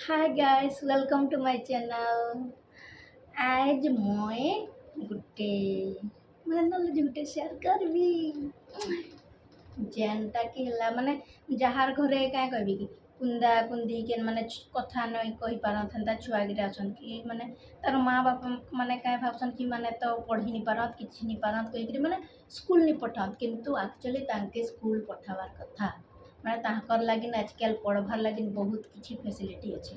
Hi guys, welcome to my channel. आज মই গুটে মানে নলেজ গুটে সেয়ার করবি ଯେନ୍ଟା କି ହେଲା ମାନେ ଯାହାର ଘରେ କାଁ କହିବି କି କୁନ୍ଦା କୁନ୍ଦି କେନ୍ ମାନେ କଥା ନାଇଁ କହିପାରନ୍ତା ଛୁଆଗିରା ଅଛନ୍ କି ମାନେ ତାର ମା ବାପା ମାନେ କାଁ ଭାବସନ୍ କି ମାନେ ତ ପଢ଼ି ନି ପାରନ୍ତ କିଛି ନି ପାରନ୍ତ କହିକିରି ମାନେ ସ୍କୁଲ ନି ପଠାନ୍ତ କିନ୍ତୁ ଆକ୍ଚୁଆଲି ତାଙ୍କେ ସ୍କୁଲ ପଠାବାର କଥା ମାନେ ତାଙ୍କର ଲାଗିନ୍ ଆଜିକାଲି ପଢ଼ବାର୍ ଲାଗିନ୍ ବହୁତ କିଛି ଫେସିଲିଟି ଅଛି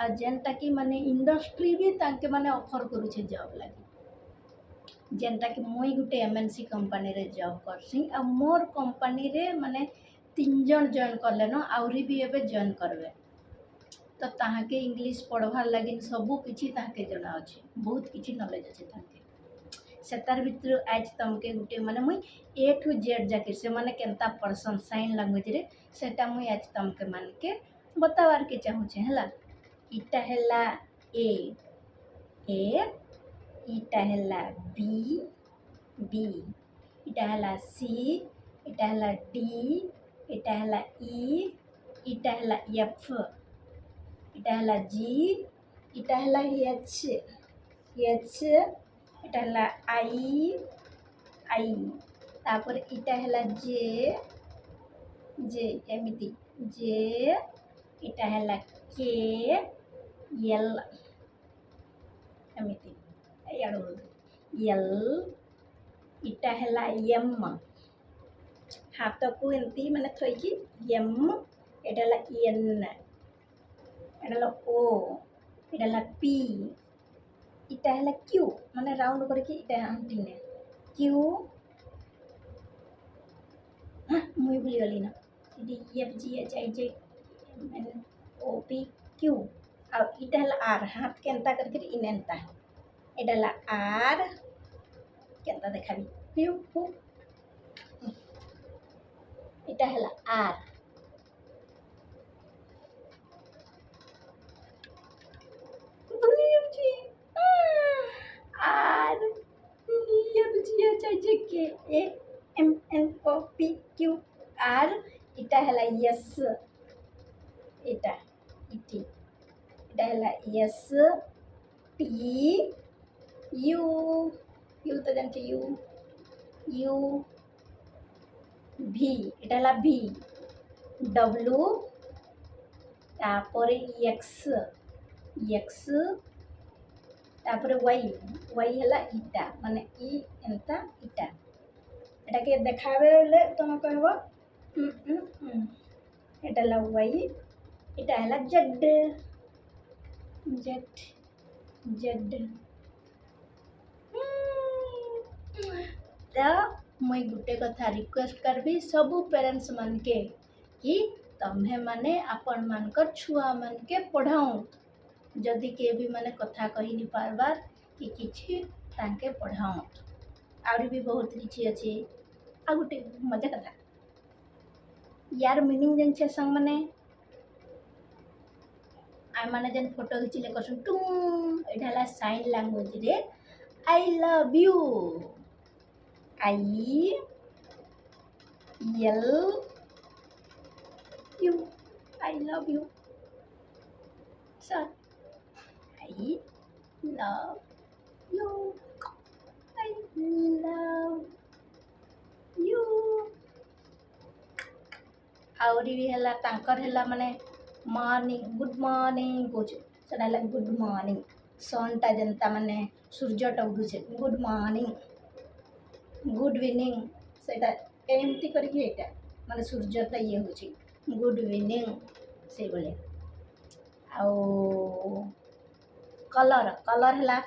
ଆଉ ଯେନ୍ଟା କି ମାନେ ଇଣ୍ଡଷ୍ଟ୍ରି ବି ତାଙ୍କେ ମାନେ ଅଫର୍ କରୁଛେ ଜବ୍ ଲାଗି ଯେନ୍ଟା କି ମୁଇଁ ଗୋଟେ ଏମଏନସି कंपनी जॉब करसी आ मोर कंपनी रे माने 3 जन जॉइन करलेन आउरी भी एबे जॉइन करबे तो ताहाके इंग्लिश पढ़वार लगिन सबू किछि ताहाके जना अछि बहुत किछि नॉलेज अछि ताहाके सेतार भितर आज तमके गुटे माने मुई ए टू जेड जाके से माने केनता पर्सन साइन लैंग्वेज रे सेटा मुई आज तमके मान के बतावार के चाहू छे हला इटा हला ए ए इटा हला बी बी इटा हला सी इटा हला डी इटा हला ई इटा हला एफ इटा हला जी इटा हला एच एच इटा हला आई आई तापर इटा हला जे जे एमिति जे इटा हला के एल एमिति याडो एल इटा हला एम हाथ को एमती माने थोइकी एम एटा हला एन एटा हला ओ एटा हला पी इटा हला क्यू माने राउंड करके इटा आंटिने क्यू मुई भूली गली ना D F G H I J N O P Q आ इटा हला आर हाथ केनता करके इनेंता एटा हला आर केनता देखाबी क्यू इटा हला आर भूली जाउची R F G H I J K A M N O P Q R इटा हला यस इटा इटी इटा हला यस टी यू यू तो जानते यू यू ভি এটা হলা ভি ডব্লু তারপরে এক্স এক্স তারপরে ওয়াই ওয়াই হলা ইটা মানে ই এনতা ইটা এটাকে দেখাবে হলে তুমি কহব এটা হলা ওয়াই এটা হলা জেড জেড জেড तो मुई गुटे कथा रिक्वेस्ट करबी सबू पेरेंट्स मन के कि तम्हे माने आपण मानकर छुआ मन के पढ़ाऊ जदि के भी माने कथा कही नि पारबार कि किछि तांके पढ़ाऊ आउरी भी बहुत किछि अछि आ गुटे मजा कथा यार मीनिंग जन छे संग माने आय माने जन photo खिचिले Kasu to एठाला sign language रे I love you I L U I love you sir I love you I love you आउरी भी हला तांकर हला माने मॉर्निंग गुड मॉर्निंग कोचे सेटा हला गुड मॉर्निंग सनटा जनता माने सूर्यटा उठुछे गुड मॉर्निंग गुड इवनिंग सेटा एमती करके एटा माने सूर्यटा ये होची गुड इवनिंग से बोले आउ कलर कलर हला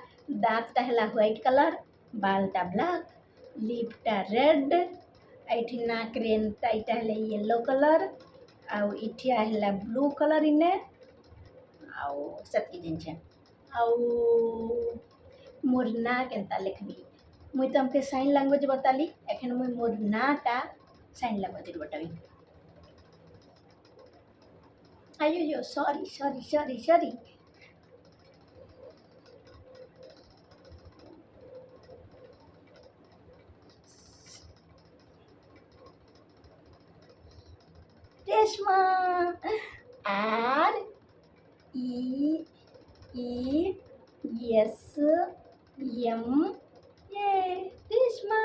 दांतटा हला व्हाइट कलर बालटा ब्लैक लिपटा रेड एठी नाक रेनटा इटा हला येलो कलर आउ इठिया हला ब्लू कलर इने आउ सती जिनछे आउ मोर ना केनता लिखबी मुई तुमके साइन लैंग्वेज बताली एखन मुई मोर नाटा साइन लैंग्वेज बताबी आयो यो sorry sorry sorry sorry Reshma R E S M A Rishma.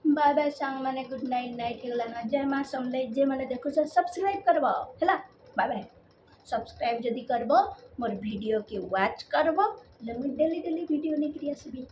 Bye bye song माने गुड नाइट नाइट हेगला ना जय माँ समले जे माने देखो सब्सक्राइब करबो हैला बाय बाय सब्सक्राइब जदि करबो मोर वीडियो के वॉच करबो मुझे डेली डेली वीडियो नहीं करी आसबी।